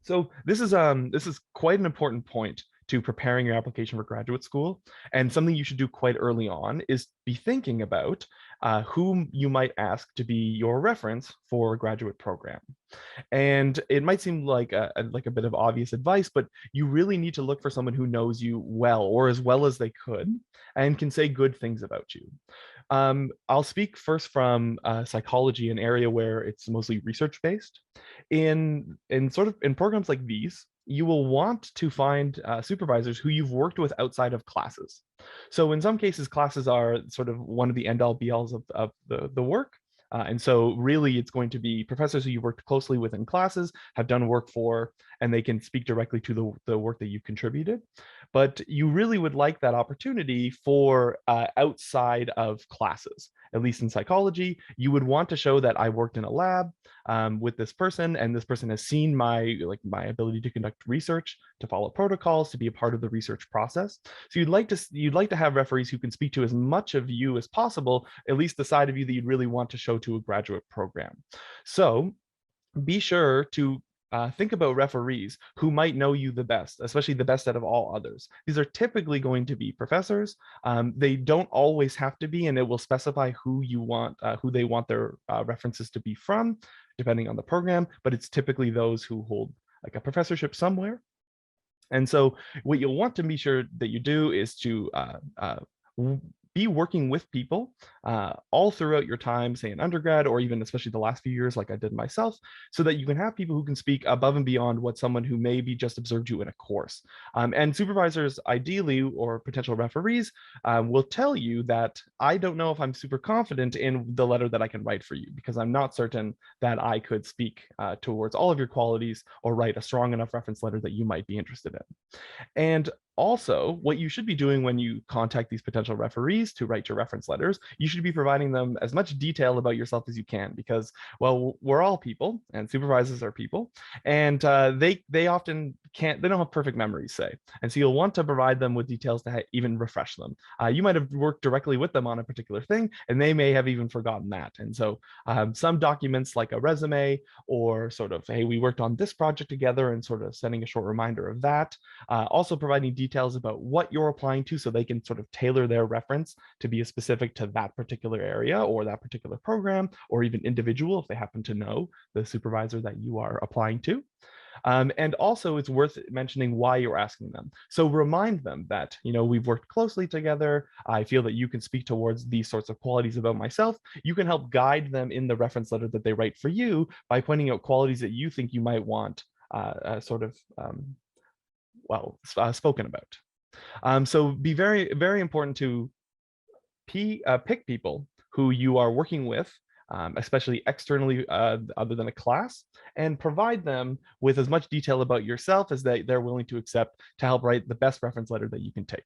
So this is quite an important point to preparing your application for graduate school, and something you should do quite early on is be thinking about whom you might ask to be your reference for a graduate program. And it might seem like like a bit of obvious advice, but you really need to look for someone who knows you well, or as well as they could, and can say good things about you. I'll speak first from psychology, an area where it's mostly research based. In programs like these, you will want to find supervisors who you've worked with outside of classes. So in some cases, classes are sort of one of the end all be alls of the work. And so really it's going to be professors who you worked closely with in classes, have done work for, and they can speak directly to the work that you've contributed. But you really would like that opportunity for outside of classes. At least in psychology, you would want to show that I worked in a lab with this person, and this person has seen my ability to conduct research, to follow protocols, to be a part of the research process. So you'd like to have referees who can speak to as much of you as possible, at least the side of you that you'd really want to show to a graduate program. So be sure to think about referees who might know you the best, especially the best out of all others. These are typically going to be professors. They don't always have to be, and it will specify who you want, who they want their references to be from, depending on the program. But it's typically those who hold like a professorship somewhere. And so, what you'll want to be sure that you do is to be working with people all throughout your time, say in undergrad, or even especially the last few years, like I did myself, so that you can have people who can speak above and beyond what someone who maybe just observed you in a course. And supervisors, ideally, or potential referees, will tell you that I don't know if I'm super confident in the letter that I can write for you, because I'm not certain that I could speak towards all of your qualities or write a strong enough reference letter that you might be interested in. And also, what you should be doing when you contact these potential referees to write your reference letters, you should be providing them as much detail about yourself as you can, because, well, we're all people, and supervisors are people, and they often they don't have perfect memories, say, and so you'll want to provide them with details to even refresh them. You might have worked directly with them on a particular thing, and they may have even forgotten that. And so some documents like a resume, or sort of, hey, we worked on this project together, and sort of sending a short reminder of that. Also providing details about what you're applying to, so they can sort of tailor their reference to be specific to that particular area or that particular program, or even individual if they happen to know the supervisor that you are applying to. And also, it's worth mentioning why you're asking them. So remind them that, we've worked closely together. I feel that you can speak towards these sorts of qualities about myself. You can help guide them in the reference letter that they write for you by pointing out qualities that you think you might want sort of spoken about. So be very, very important to pick people who you are working with, especially externally other than a class, and provide them with as much detail about yourself as they're willing to accept, to help write the best reference letter that you can take.